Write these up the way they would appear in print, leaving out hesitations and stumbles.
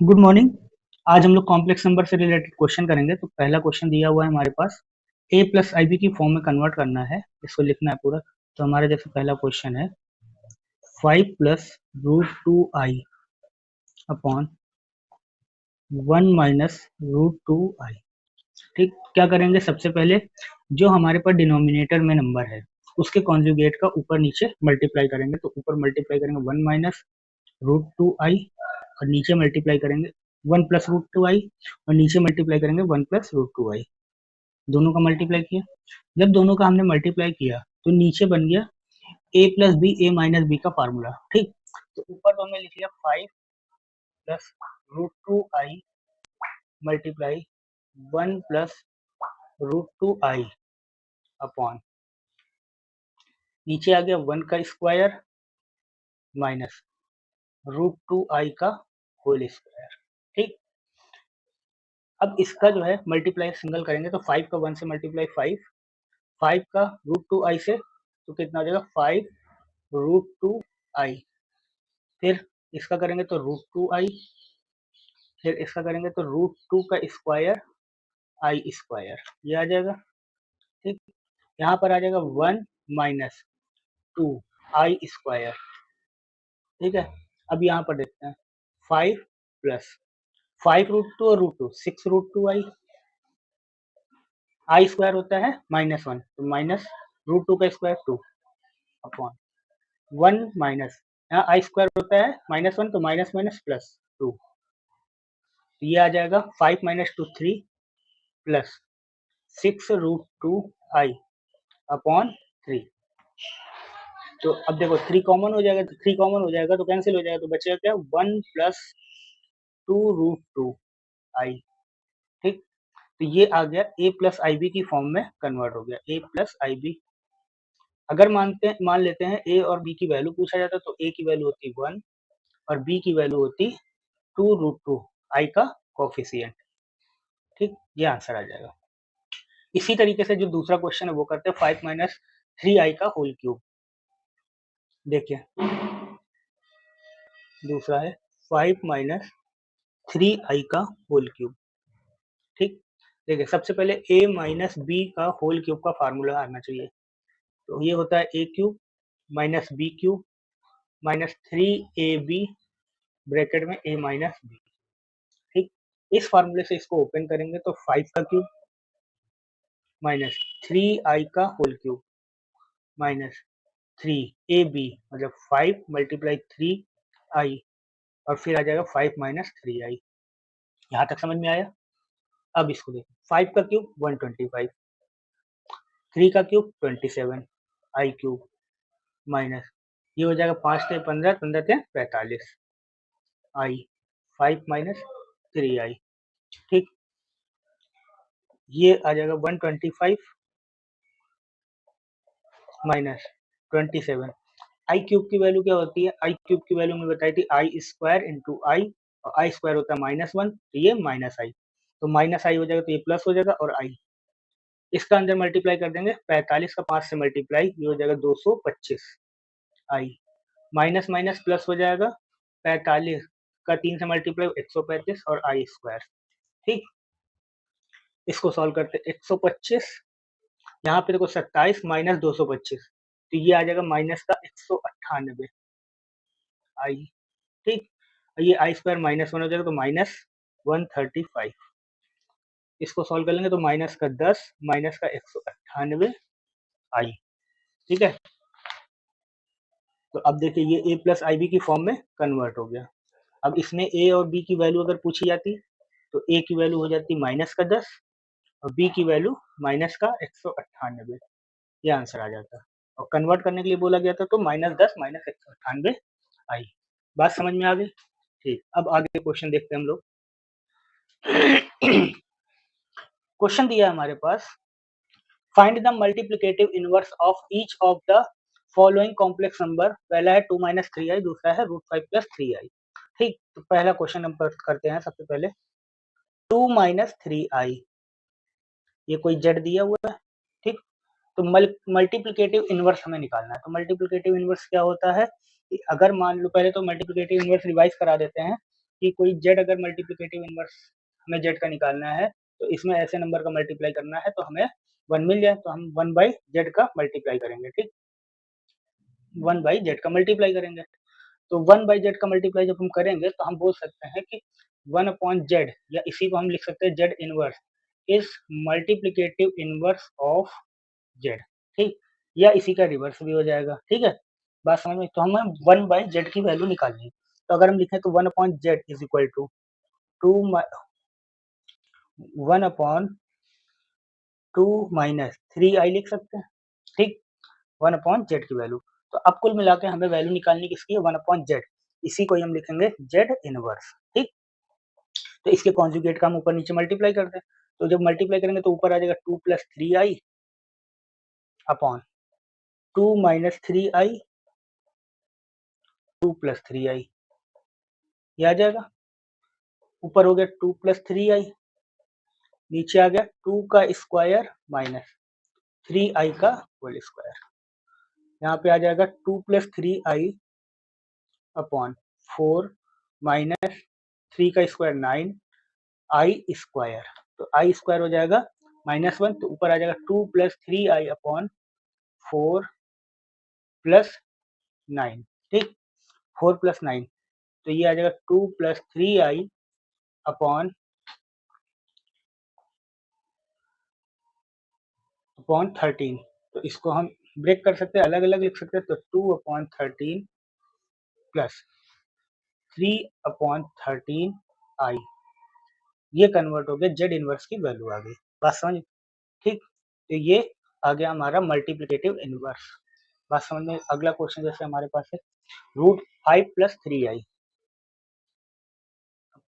Good morning. आज हम लोग कॉम्प्लेक्स नंबर से रिलेटेड क्वेश्चन करेंगे। तो पहला क्वेश्चन दिया हुआ है हमारे पास, a प्लस आई बी की फॉर्म में कन्वर्ट करना है, इसको लिखना है पूरा। तो हमारे जैसे पहला क्वेश्चन है 5 plus root two I upon 1 minus root two आई। ठीक, क्या करेंगे? सबसे पहले जो हमारे पास डिनोमिनेटर में नंबर है उसके कॉन्जुगेट का ऊपर नीचे मल्टीप्लाई करेंगे। तो ऊपर मल्टीप्लाई करेंगे 1 माइनस रूट टू आई और नीचे मल्टीप्लाई करेंगे 1 प्लस रूट टू आई और नीचे मल्टीप्लाई करेंगे 1 प्लस रूट टू आई। दोनों का मल्टीप्लाई किया। जब दोनों का हमने मल्टीप्लाई किया तो नीचे बन गया a plus B A minus B का फार्मूला। ठीक, तो ऊपर तो हमने लिख लिया 5 plus root two I multiply 1 plus root two I upon नीचे आ गया 1 का square minus root two I का होल स्क्वायर। ठीक, अब इसका जो है मल्टीप्लाई सिंगल करेंगे तो 5 का 1 से मल्टीप्लाई 5 का रूट टू आई से तो कितना हो जाएगा 5 रूट टू आई। फिर इसका करेंगे तो रूट टू आई, फिर इसका करेंगे तो रूट टू का स्क्वायर आई स्क्वायर, ये आ जाएगा। ठीक, यहाँ पर आ जाएगा 1 माइनस टू आई स्क्वायर। ठीक है, अब यहाँ पर देखते हैं 5 प्लस 5 रूट टू और रूट टू 6 रूट टू आई स्क्वायर होता है -1, तो माइनस रूट टू का स्क्वायर 2 अपॉन 1 माइनस, यहाँ आई स्क्वायर होता है -1, तो माइनस माइनस प्लस 2, तो ये आ जाएगा 5 minus 2 3 plus 6 root two I upon 3। तो अब देखो 3 कॉमन हो जाएगा, तो 3 कॉमन हो जाएगा तो कैंसिल हो जाएगा, तो बचेगा क्या 1 प्लस 2 रूट टू आई। ठीक, तो ये आ गया a प्लस आई बी की फॉर्म में कन्वर्ट हो गया, a प्लस आई बी। अगर मान लेते हैं a और b की वैल्यू पूछा जाता तो a की वैल्यू होती 1 और b की वैल्यू होती 2 रूट टू आई का कोफिशिएंट। ठीक, ये आंसर आ जाएगा। इसी तरीके से जो दूसरा क्वेश्चन है वो करते हैं 5 माइनस थ्री आई का होल क्यूब। देखिए दूसरा है 5 माइनस थ्री आई का होल क्यूब। ठीक, देखिए सबसे पहले a माइनस बी का होल क्यूब का फार्मूला आना चाहिए। तो ये होता है a cube minus B cube minus 3ab bracket में a माइनस बी। ठीक, इस फार्मूले से इसको ओपन करेंगे तो 5 का क्यूब माइनस 3i का होल क्यूब माइनस 3ab मतलब 5 मल्टीप्लाई 3i और फिर आ जाएगा 5 माइनस 3i। यहाँ तक समझ में आया? अब इसको देखो 5 का क्यूब 125, 3 का क्यूब 27 आई क्यूब माइनस ये हो जाएगा 5 से 15, 15 से 45 आई 5 माइनस 3i। ठीक, ये आ जाएगा 125 माइनस 27। आई क्यूब की वैल्यू क्या होती है? आई क्यूब की वैल्यू में बताई थी आई स्क्वायर इंटू आई, और आई स्क्वायर होता है -1, तो ये माइनस आई, तो माइनस आई हो जाएगा तो ये प्लस हो जाएगा, और आई इसका अंदर मल्टीप्लाई कर देंगे 45 का 5 से मल्टीप्लाई, ये हो जाएगा 225 आई माइनस माइनस प्लस हो जाएगा 45 का 3 से मल्टीप्लाई 135 और आई स्क्वायर। ठीक, इसको सॉल्व करते 125, यहाँ पे देखो 27 माइनस 225, तो ये आ जाएगा माइनस का 198 आई। ठीक, ये आई स्क्वायर -1 हो जाएगा तो माइनस 135। इसको सॉल्व कर लेंगे तो माइनस का 10 माइनस का 198 आई। ठीक है, तो अब देखिए ये a प्लस आई बी की फॉर्म में कन्वर्ट हो गया। अब इसमें a और b की वैल्यू अगर पूछी जाती तो a की वैल्यू हो जाती माइनस का 10 और b की वैल्यू माइनस का 198, ये आंसर आ जाता। और कन्वर्ट करने के लिए बोला गया था तो -10 माइनस 198 आई। बात समझ में आ गई? ठीक, अब आगे क्वेश्चन देखते हैं हम लोग। क्वेश्चन दिया है हमारे पास, find the multiplicative inverse of each of the following complex number. पहला है 2 माइनस 3i, दूसरा है √5 प्लस 3i। ठीक, तो पहला क्वेश्चन हम करते हैं। सबसे पहले 2 माइनस 3i, ये कोई जेड दिया हुआ है। ठीक, तो मल्टीप्लिकेटिव इनवर्स हमें निकालना है। तो मल्टीप्लिकेटिव इनवर्स क्या होता है कि अगर मान लो, पहले तो मल्टीप्लिकेटिव इनवर्स रिवाइज करा देते हैं कि कोई जेड अगर मल्टीप्लिकेटिव इनवर्स हमें जेड का निकालना है तो इसमें ऐसे नंबर का मल्टीप्लाई करना है तो हमें 1 मिल जाए, तो हम 1 बाई जेड का मल्टीप्लाई करेंगे। ठीक, 1 बाई जेड का मल्टीप्लाई करेंगे। तो 1 बाई जेड का मल्टीप्लाई जब हम करेंगे तो हम बोल सकते हैं कि 1 अपॉन जेड, या इसी को हम लिख सकते हैं Z inverse is multiplicative inverse of Z. ठीक, या इसी का रिवर्स भी हो जाएगा। ठीक है, बात समझ में? तो हमें 1 बाई जेड की वैल्यू निकालनी है। तो अगर हम लिखें तो 1 upon Z is equal to 1 upon 2 minus 3i लिख सकते हैं। ठीक, 1 अपॉन जेड की वैल्यू। तो अब कुल मिला के हमें वैल्यू निकालनी किसकी है? 1 अपॉन जेड। इसी को ही हम लिखेंगे जेड इनवर्स। ठीक, तो इसके कॉन्जुगेट का हम ऊपर नीचे मल्टीप्लाई करते हैं। तो जब मल्टीप्लाई करेंगे तो ऊपर आ जाएगा 2 plus 3i upon 2 minus 3i 2 plus 3i, ये आ जाएगा। ऊपर हो गया 2 प्लस 3i, नीचे आ गया 2 का स्क्वायर माइनस 3i का होल स्क्वायर। यहाँ पे आ जाएगा 2 प्लस 3i अपॉन 4 माइनस 3 का स्क्वायर 9 आई स्क्वायर। तो आई स्क्वायर हो जाएगा -1, तो ऊपर आ जाएगा 2 प्लस 3i अपॉन 4 प्लस 9। ठीक, 4 प्लस 9, तो ये आ जाएगा 2 प्लस 3i अपॉन 13। तो इसको हम ब्रेक कर सकते हैं, अलग अलग लिख सकते हैं। तो 2 अपॉन 13 प्लस 3 अपॉन 13i, ये कन्वर्ट हो गया जेड इनवर्स की वैल्यू आ गई। बात समझ? ठीक, तो ये आ गया हमारा मल्टीप्लिकेटिव इनवर्स। बात समझ में? अगला क्वेश्चन जैसे हमारे पास है √5 प्लस 3i।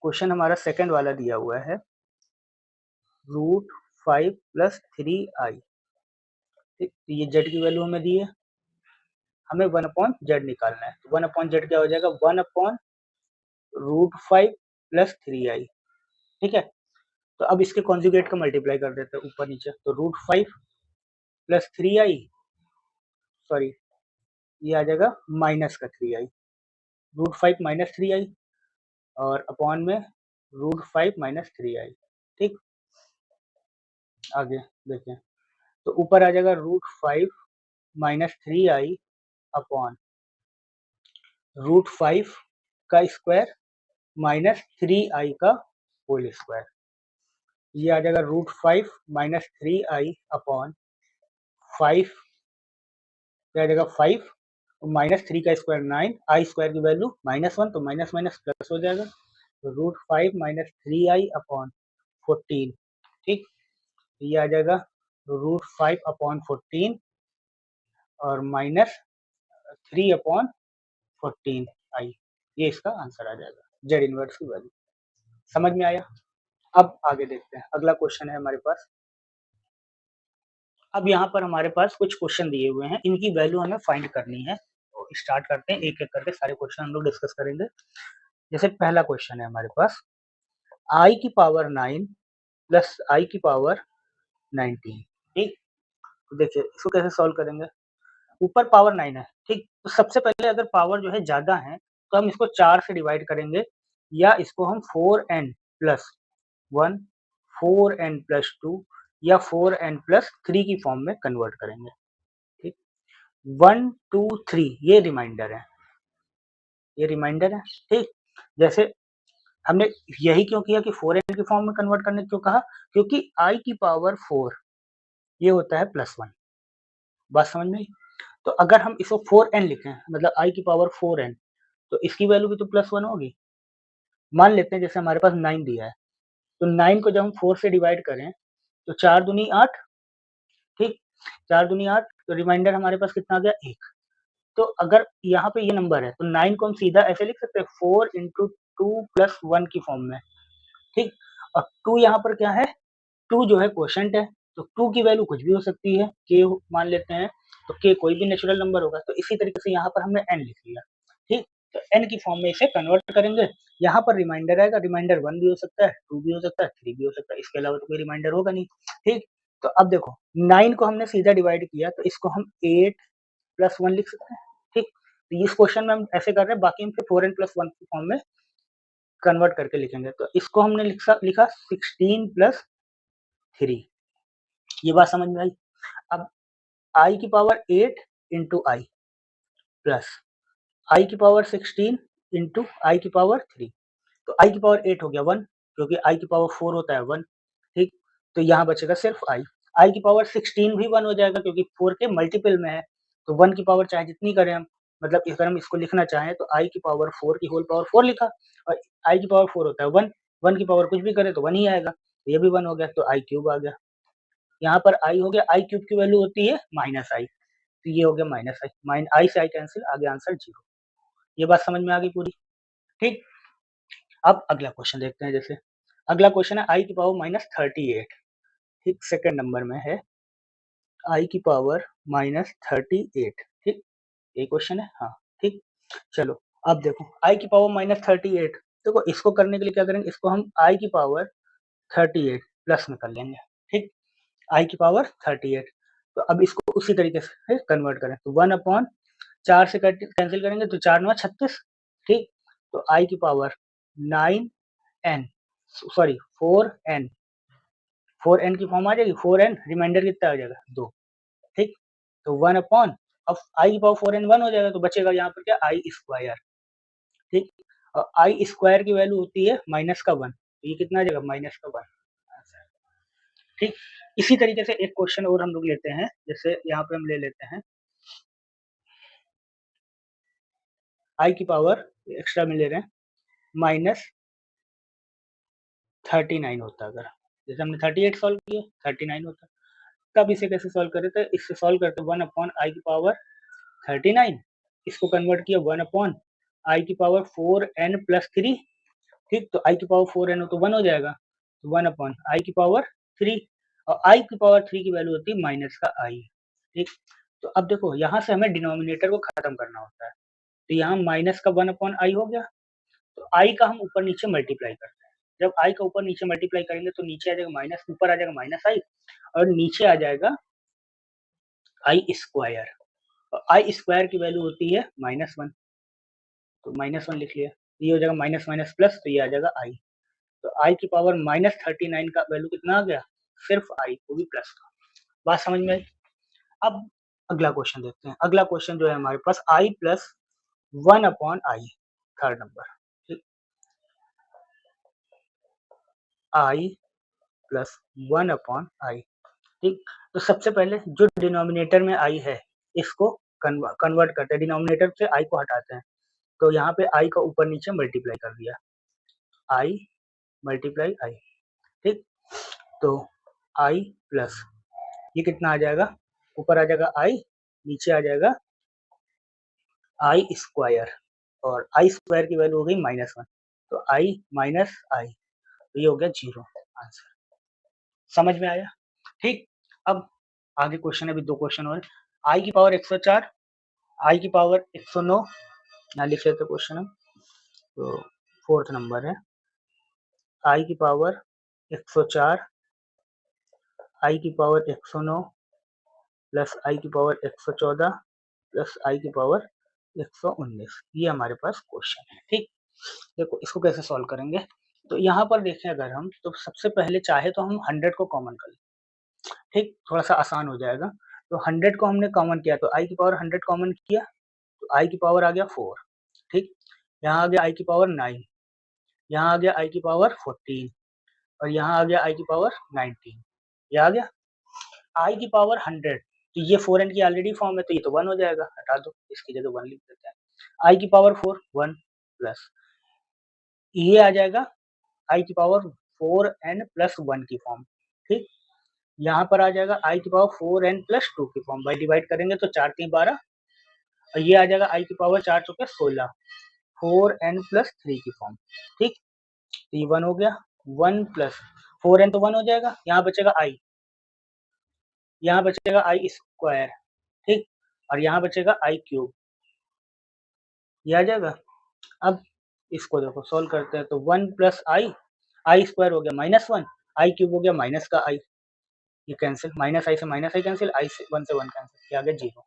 क्वेश्चन हमारा सेकंड वाला दिया हुआ है √5 प्लस 3i। ठीक, तो ये जेड की वैल्यू हमें दी है, हमें 1 अपॉन जेड निकालना है। तो 1 अपॉन जेड क्या हो जाएगा? 1 अपॉन √5 प्लस 3i। ठीक है, तो अब इसके कॉन्जुगेट का मल्टीप्लाई कर देते हैं ऊपर नीचे। तो √5 प्लस 3i, सॉरी ये आ जाएगा माइनस का 3i, √5 माइनस 3i और अपॉन में √5 माइनस 3i। ठीक, आगे देखें तो ऊपर आ जाएगा √5 माइनस 3i अपॉन √5 का स्क्वायर माइनस 3i का होल स्क्वायर। ये आ जाएगा √5 माइनस 3i अपॉन 5, ये आ जाएगा 5 माइनस 3 का स्क्वायर 9, आई स्क्वायर की वैल्यू -1, तो माइनस माइनस प्लस हो जाएगा। तो √5 माइनस 3i अपॉन 14। ठीक, ये आ जाएगा √5 अपॉन 14 और माइनस 3 अपॉन 14i, ये इसका आंसर आ जाएगा जेड इनवर्स की वैल्यू। समझ में आया? अब आगे देखते हैं, अगला क्वेश्चन है हमारे पास। अब यहाँ पर हमारे पास कुछ क्वेश्चन दिए हुए हैं, इनकी वैल्यू हमें फाइंड करनी है। तो स्टार्ट करते हैं, एक एक करके सारे क्वेश्चन हम लोग डिस्कस करेंगे। जैसे पहला क्वेश्चन है हमारे पास i की पावर 9 प्लस i की पावर 19। ठीक, तो देखिए इसको कैसे सॉल्व करेंगे। ऊपर पावर 9 है। ठीक, तो सबसे पहले अगर पावर जो है ज्यादा है तो हम इसको 4 से डिवाइड करेंगे, या इसको हम 4n प्लस 1, 4n प्लस 2 या 4n प्लस 3 की फॉर्म में कन्वर्ट करेंगे। ठीक, 1 2 3 ये रिमाइंडर है, ये रिमाइंडर है। ठीक, जैसे हमने यही क्यों किया कि 4n की फॉर्म में कन्वर्ट करने क्यों कहा, क्योंकि i की पावर 4 ये होता है +1। बात समझ में आई? तो अगर हम इसको 4n लिखें, मतलब i की पावर 4n, तो इसकी वैल्यू भी तो +1 होगी। मान लेते हैं जैसे हमारे पास 9 दिया है, तो 9 को जब हम 4 से डिवाइड करें तो 4 दूनी 8। ठीक, 4 दूनी 8, तो रिमाइंडर हमारे पास कितना आ गया? 1। तो अगर यहाँ पे ये नंबर है तो 9 को हम सीधा ऐसे लिख सकते हैं 4 इंटू 2 प्लस 1 की फॉर्म में। ठीक, और 2 यहाँ पर क्या है? 2 जो है क्वोशंट है, तो 2 की वैल्यू कुछ भी हो सकती है, k मान लेते हैं, तो k कोई भी नेचुरल नंबर होगा। तो इसी तरीके से यहाँ पर हमने n लिख लिया। ठीक, तो n की फॉर्म में इसे कन्वर्ट करेंगे। यहाँ पर रिमाइंडर आएगा, रिमाइंडर 1 भी हो सकता है, 2 भी हो सकता है, 3 भी हो सकता है, इसके अलावा तो कोई रिमाइंडर होगा नहीं। ठीक, तो अब देखो 9 को हमने सीधा डिवाइड किया तो इसको हम 8 प्लस 1 लिख सकते हैं। ठीक, तो इस क्वेश्चन में हम ऐसे कर रहे हैं, बाकी हम फिर 4n प्लस 1 की फॉर्म में कन्वर्ट करके लिखेंगे। तो इसको हमने लिखा 16 प्लस 3। ये बात समझ में आई। अब आई की पावर 8 इंटू आई प्लस आई की पावर 16 इंटू आई की पावर 3। तो आई की पावर 8 हो गया 1, क्योंकि आई की पावर 4 होता है 1। ठीक, तो यहाँ बचेगा सिर्फ आई। आई की पावर 16 भी 1 हो जाएगा, क्योंकि 4 के मल्टीपल में है। तो 1 की पावर चाहे जितनी करें हम, मतलब अगर हम इसको लिखना चाहें तो आई की पावर 4 की होल पावर 4 लिखा, और आई की पावर 4 होता है 1। 1 की पावर कुछ भी करे तो 1 ही आएगा। तो ये भी 1 हो गया, तो आई क्यूब आ गया। यहाँ पर आई हो गया, आई क्यूब की वैल्यू होती है माइनस आई, तो ये हो गया माइनस आई। आई से आई कैंसिल, आ गया आंसर 0। ये बात समझ में आ गई पूरी। ठीक, अब अगला क्वेश्चन देखते हैं। जैसे अगला क्वेश्चन है आई की पावर माइनस 38। ठीक, सेकंड नंबर में है आई की पावर माइनस 38। ठीक, ये क्वेश्चन है। हाँ ठीक, चलो अब देखो आई की पावर माइनस 38। देखो इसको करने के लिए क्या करेंगे, इसको हम आई की पावर 38 प्लस में कर लेंगे। ठीक, आई की पावर 38। तो अब इसको उसी तरीके से कन्वर्ट करें, तो 1/4 से कैंसिल करेंगे तो 4 9 36। ठीक, तो आई की power 9n, sorry 4n, 4n की फॉर्म आ जाएगी। 4n रिमाइंडर कितना आ जाएगा 2। ठीक, तो 1 अपॉन, अब आई की पावर 4n 1 हो जाएगा, तो बचेगा यहाँ पर क्या, आई स्क्वायर। ठीक, और आई स्क्वायर की वैल्यू होती है माइनस का 1, तो ये कितना आ जाएगा, माइनस का 1। ठीक, इसी तरीके से एक क्वेश्चन और हम लोग लेते हैं। जैसे यहाँ पे हम ले लेते हैं आई की पावर, एक्स्ट्रा में ले रहे हैं, माइनस 39 होता अगर, जैसे हमने 38 सॉल्व किया, 39 होता, तब इसे कैसे सॉल्व करें, तो इससे सॉल्व करते 1 अपॉन आई की पावर 39, इसको कन्वर्ट किया 1 अपॉन आई की पावर 4n प्लस 3। ठीक, तो आई की पावर 4n हो तो 1 हो जाएगा, तो 1 अपॉन आई की पावर 3, और आई की पावर 3 की वैल्यू होती है माइनस का आई। ठीक, तो अब देखो यहाँ से हमें डिनोमिनेटर को खत्म करना होता है, तो यहाँ माइनस का 1 अपॉन आई हो गया, तो आई का हम ऊपर नीचे मल्टीप्लाई करते हैं। जब आई का ऊपर नीचे मल्टीप्लाई करेंगे तो नीचे आ जाएगा माइनस, ऊपर आ जाएगा माइनस आई, और नीचे आ जाएगा आई स्क्वायर, और आई स्क्वायर की वैल्यू होती है -1, तो -1 लिख लिया। ये हो जाएगा माइनस माइनस प्लस, तो ये आ जाएगा आई। तो आई की पावर -39 का वैल्यू कितना आ गया, सिर्फ आई, वो भी प्लस का। बात समझ में आई। अब अगला क्वेश्चन देखते हैं। अगला क्वेश्चन जो है हमारे पास i plus 1 upon i, third number. ठीक, आई प्लस 1 अपॉन आई। ठीक, तो सबसे पहले जो डिनोमिनेटर में आई है, इसको कन्वर्ट करते हैं, डिनोमिनेटर से आई को हटाते हैं। तो यहाँ पे आई का ऊपर नीचे मल्टीप्लाई कर दिया, आई मल्टीप्लाई आई। ठीक, तो आई प्लस, ये कितना आ जाएगा, ऊपर आ जाएगा आई, नीचे आ जाएगा आई स्क्वायर, और आई स्क्वायर की वैल्यू हो गई -1, तो आई माइनस आई, तो ये हो गया 0 आंसर। समझ में आया। ठीक, अब आगे क्वेश्चन है, अभी 2 क्वेश्चन और। आई की पावर 104, आई की पावर 109, यहाँ लिख लेते क्वेश्चन हम। तो फोर्थ नंबर है आई की पावर 104, आई की पावर 109 प्लस आई की पावर 114 प्लस आई की पावर 119। ये हमारे पास क्वेश्चन है। ठीक, देखो इसको कैसे सॉल्व करेंगे, तो यहाँ पर देखें अगर हम, तो सबसे पहले चाहे तो हम 100 को कॉमन कर लें। ठीक, थोड़ा सा आसान हो जाएगा। तो 100 को हमने कॉमन किया, तो आई की पावर 100 कॉमन किया, तो आई की पावर आ गया 4। ठीक, यहाँ आ गया आई की पावर 9, यहाँ आ गया आई की पावर 14, और यहाँ आ गया आई की पावर 19। ये आ गया आई की पावर 100, तो ये 4n की ऑलरेडी फॉर्म है, तो ये तो 1 हो जाएगा, हटा दो, इसकी जगह 1 लिख देते हैं। आई की पावर 4 1 प्लस, ये आ जाएगा आई की पावर 4n प्लस 1 की फॉर्म। ठीक, यहाँ पर आ जाएगा आई की पावर 4n प्लस 2 की फॉर्म, बाई डिवाइड करेंगे तो 4 3 12, और ये आ जाएगा आई की पावर 4 चौके 16, 4n प्लस 3 की फॉर्म। ठीक, तो ये 1 हो गया, 1 प्लस 4n तो 1 हो जाएगा, यहाँ बचेगा आई, यहाँ बचेगा आई स्क्वायर। ठीक, और यहाँ बचेगा आई क्यूब, ये आ जाएगा। अब इसको देखो सॉल्व करते हैं, तो 1 प्लस आई, आई स्क्वायर हो गया -1, आई क्यूब हो गया माइनस का आई, ये कैंसिल, माइनस आई से माइनस आई कैंसिल, आई से 1 कैंसिल, ये आ गया 0।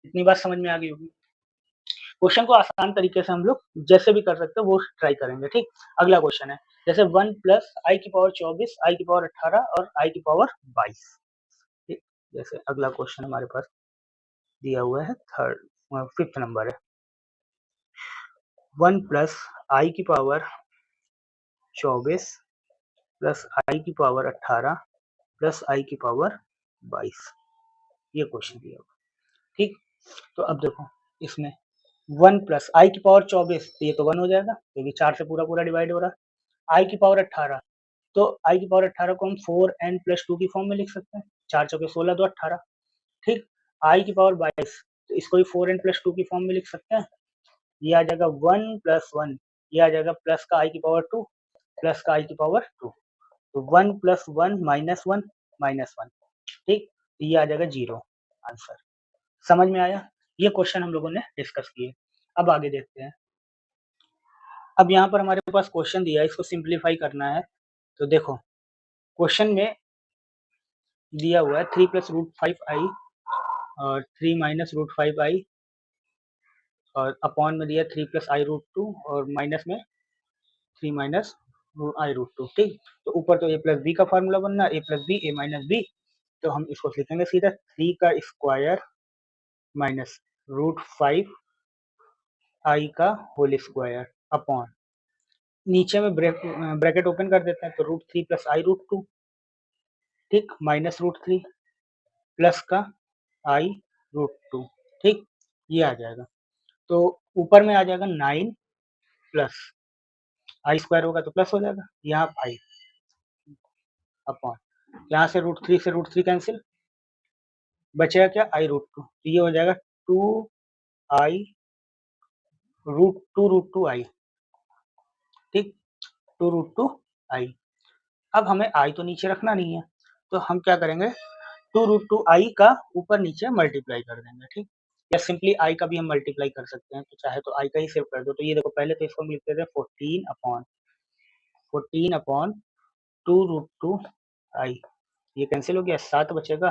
इतनी बात समझ में आ गई होगी। क्वेश्चन को आसान तरीके से हम लोग जैसे भी कर सकते हैं वो ट्राई करेंगे, ठीक। अगला क्वेश्चन है जैसे 1 प्लस आई की पावर 24 आई की पावर 18 और आई की पावर 22, ठीक। जैसे अगला क्वेश्चन हमारे पास दिया हुआ है फिफ्थ नंबर है 1 प्लस आई की पावर 24 प्लस आई की पावर 18 प्लस आई की पावर 22, ये क्वेश्चन दिया हुआ, ठीक। तो अब देखो इसमें 1 प्लस आई की पावर 24 तो ये तो 1 हो जाएगा क्योंकि 4 से पूरा पूरा डिवाइड हो रहा है। आई की पावर 18 तो आई की पावर 18 को हम 4n प्लस 2 की फॉर्म में लिख सकते हैं, 4 चौके 16 तो 18, ठीक। आई की पावर 22 तो इसको भी 4n प्लस 2 की फॉर्म में लिख सकते हैं, ये आ जाएगा 1 प्लस 1, ये आ जाएगा प्लस का आई की पावर 2 प्लस का आई की पावर 2, तो 1 प्लस 1 माइनस 1, ठीक। ये आ जाएगा 0 आंसर। समझ में आया? ये क्वेश्चन हम लोगों ने डिस्कस किए। अब आगे देखते हैं। अब यहाँ पर हमारे पास क्वेश्चन दिया है, इसको सिंप्लीफाई करना है। तो देखो क्वेश्चन में दिया हुआ है 3 प्लस रूट 5i और 3 माइनस रूट 5i और अपॉन में दिया 3 प्लस आई रूट 2 और माइनस में 3 माइनस आई रूट 2, ठीक। तो ऊपर तो ए प्लस बी का फार्मूला बनना, ए plus B A minus B, तो हम इसको लिखेंगे सीधा 3 का स्क्वायर माइनस रूट 5 आई का होल स्क्वायर अपॉन नीचे में ब्रैकेट ओपन कर देते हैं तो रूट 3 प्लस आई रूट 2, ठीक, माइनस रूट 3 प्लस का आई रूट 2, ठीक, ये आ जाएगा। तो ऊपर में आ जाएगा 9 प्लस आई स्क्वायर होगा तो प्लस हो जाएगा, यहाँ 5 अपॉन यहाँ से रूट 3 कैंसिल, बचेगा क्या आई रूट 2, तो ये हो जाएगा 2 आई रूट 2 आई, ठीक, 2 रूट 2 आई। अब हमें आई तो नीचे रखना नहीं है तो हम क्या करेंगे 2 रूट 2 आई का ऊपर नीचे मल्टीप्लाई कर देंगे, ठीक। या सिंपली आई का भी हम मल्टीप्लाई कर सकते हैं, तो चाहे तो आई का ही सिर्फ कर दो। तो ये देखो पहले तो इसको हम लिखते थे 14 अपॉन 2 रूट 2 आई, ये कैंसिल हो गया, 7 बचेगा,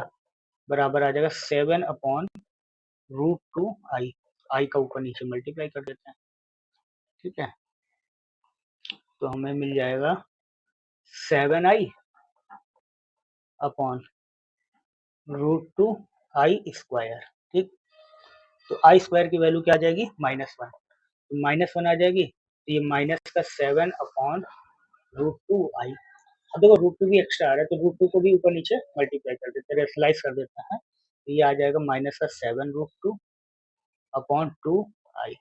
बराबर आ जाएगा 7 अपॉन रूट 2 आई, आई का ऊपर नीचे मल्टीप्लाई कर देते हैं, ठीक है। तो हमें मिल जाएगा 7i अपॉन रूट 2 आई स्क्वायर, ठीक। तो आई स्क्वायर की वैल्यू क्या आ जाएगी -1, तो -1 आ जाएगी, तो ये माइनस का 7 अपॉन रूट 2 आई। अब देखो रूट 2 भी एक्स्ट्रा आ रहा है तो रूट 2 को भी ऊपर नीचे मल्टीप्लाई कर देते हैं, रेशनलाइज कर देते हैं, तो ये आ जाएगा माइनस का 7 रूट 2 अपॉन 2 आई,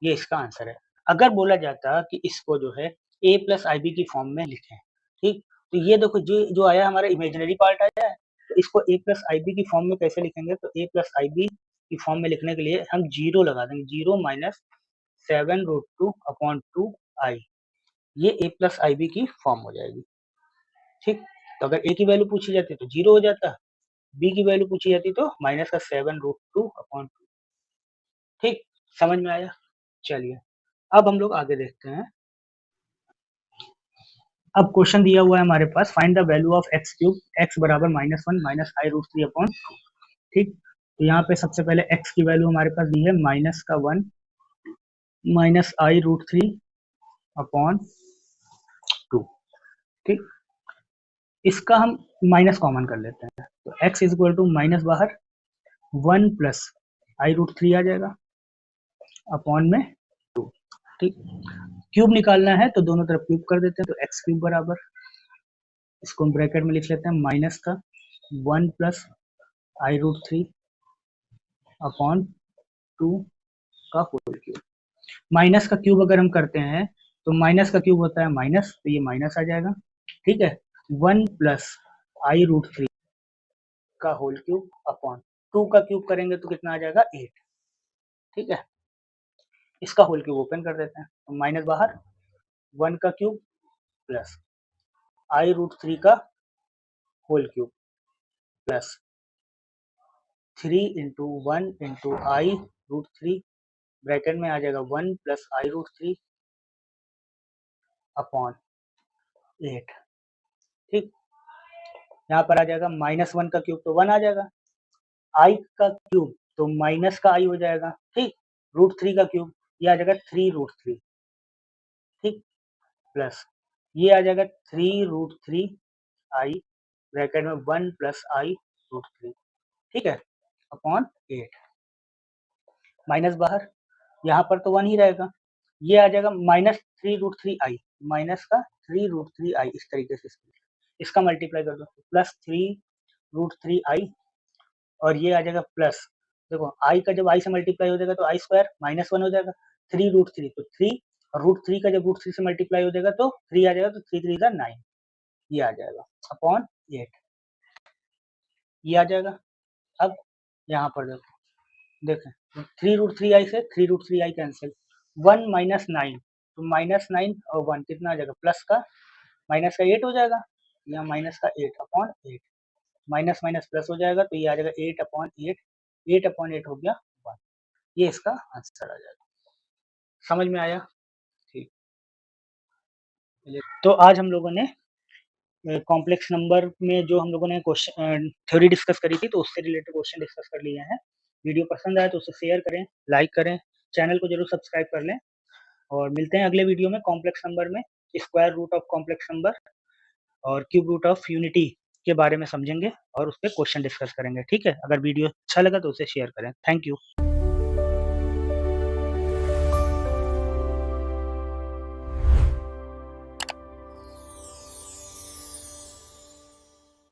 ये इसका आंसर है। अगर बोला जाता कि इसको जो है a प्लस आई बी की फॉर्म में लिखें, ठीक, तो ये देखो जो जो आया हमारा इमेजिनरी पार्ट आया है, तो इसको a प्लस आई बी की फॉर्म में कैसे लिखेंगे, तो a प्लस आई बी की फॉर्म में लिखने के लिए हम जीरो लगा देंगे, 0 माइनस 7 रूट 2 अपॉन 2 आई, ये a प्लस आई बी की फॉर्म हो जाएगी, ठीक। तो अगर a की वैल्यू पूछी जाती तो 0 हो जाता, b की वैल्यू पूछी जाती तो माइनस का 7 रूट 2 अपॉन 2, ठीक। समझ में आया? चलिए अब हम लोग आगे देखते हैं। अब क्वेश्चन दिया हुआ है हमारे पास find the value of x cube, x बराबर -1 माइनस आई रूट 3 अपॉन, ठीक। तो यहाँ पे सबसे पहले एक्स की वैल्यू हमारे पास दी है माइनस का 1 माइनस आई रूट 3 अपॉन 2, ठीक। इसका हम माइनस कॉमन कर लेते हैं तो x is equal to minus बाहर 1 प्लस आई रूट 3 आ जाएगा अपॉन में 2, ठीक। क्यूब निकालना है तो दोनों तरफ क्यूब कर देते हैं, तो एक्स क्यूब बराबर, इसको हम ब्रैकेट में लिख लेते हैं माइनस का 1 प्लस आई रूट 3 अपॉन 2 का होल क्यूब। माइनस का क्यूब अगर हम करते हैं तो माइनस का क्यूब होता है माइनस, तो ये माइनस आ जाएगा, ठीक है। 1 प्लस आई रूट 3 का होल क्यूब अपॉन 2 का क्यूब करेंगे तो कितना आ जाएगा 8, ठीक है। इसका होल क्यूब ओपन कर देते हैं तो माइनस बाहर 1 का क्यूब प्लस आई रूट 3 का whole cube plus 3 into 1 into i root 3, bracket में आ जाएगा 1 प्लस आई रूट 3 अपॉन 8, ठीक। यहाँ पर आ जाएगा -1 का क्यूब तो 1 आ जाएगा, आई का क्यूब तो माइनस का आई हो जाएगा, ठीक। √3 का क्यूब, ये आ जाएगा 3√3, ठीक, प्लस ये आ जाएगा 3√3 आई ब्रैकेट में 1 प्लस i√3, ठीक है, अपॉन 8, माइनस बाहर, यहाँ पर तो 1 ही रहेगा, ये आ जाएगा -3√3i, माइनस का 3√3i, इस तरीके से इसका मल्टीप्लाई कर दो, प्लस 3√3i, और ये आ जाएगा प्लस, देखो i का जब i से मल्टीप्लाई हो जाएगा तो i स्क्वायर -1 हो जाएगा, 3√3 तो 3, और √3 का जब √3 से मल्टीप्लाई हो जाएगा तो 3 आ जाएगा, तो 3 3 9, ये आ जाएगा अपॉन 8, ये आ जाएगा। अब यहाँ पर देखो, देखें 3√3i से 3√3i कैंसिल, 1 माइनस 9, तो -9 और 1 कितना आ जाएगा, प्लस का माइनस का 8 हो जाएगा, यहाँ माइनस का 8 अपॉन 8, माइनस माइनस प्लस हो जाएगा, तो ये आ जाएगा 8 अपॉन 8, 8 अपॉन 8 हो गया 1, ये इसका आंसर आ जाएगा। समझ में आया? ठीक, तो आज हम लोगों ने कॉम्प्लेक्स नंबर में जो हम लोगों ने क्वेश्चन थ्योरी डिस्कस करी थी, तो उससे रिलेटेड क्वेश्चन डिस्कस कर लिए हैं। वीडियो पसंद आए तो उसे शेयर करें, लाइक करें, चैनल को जरूर सब्सक्राइब कर लें, और मिलते हैं अगले वीडियो में कॉम्प्लेक्स नंबर में square root of complex number और क्यूब रूट ऑफ यूनिटी के बारे में समझेंगे और उस पर क्वेश्चन डिस्कस करेंगे। ठीक है, अगर वीडियो अच्छा लगा तो उसे शेयर करें। Thank you.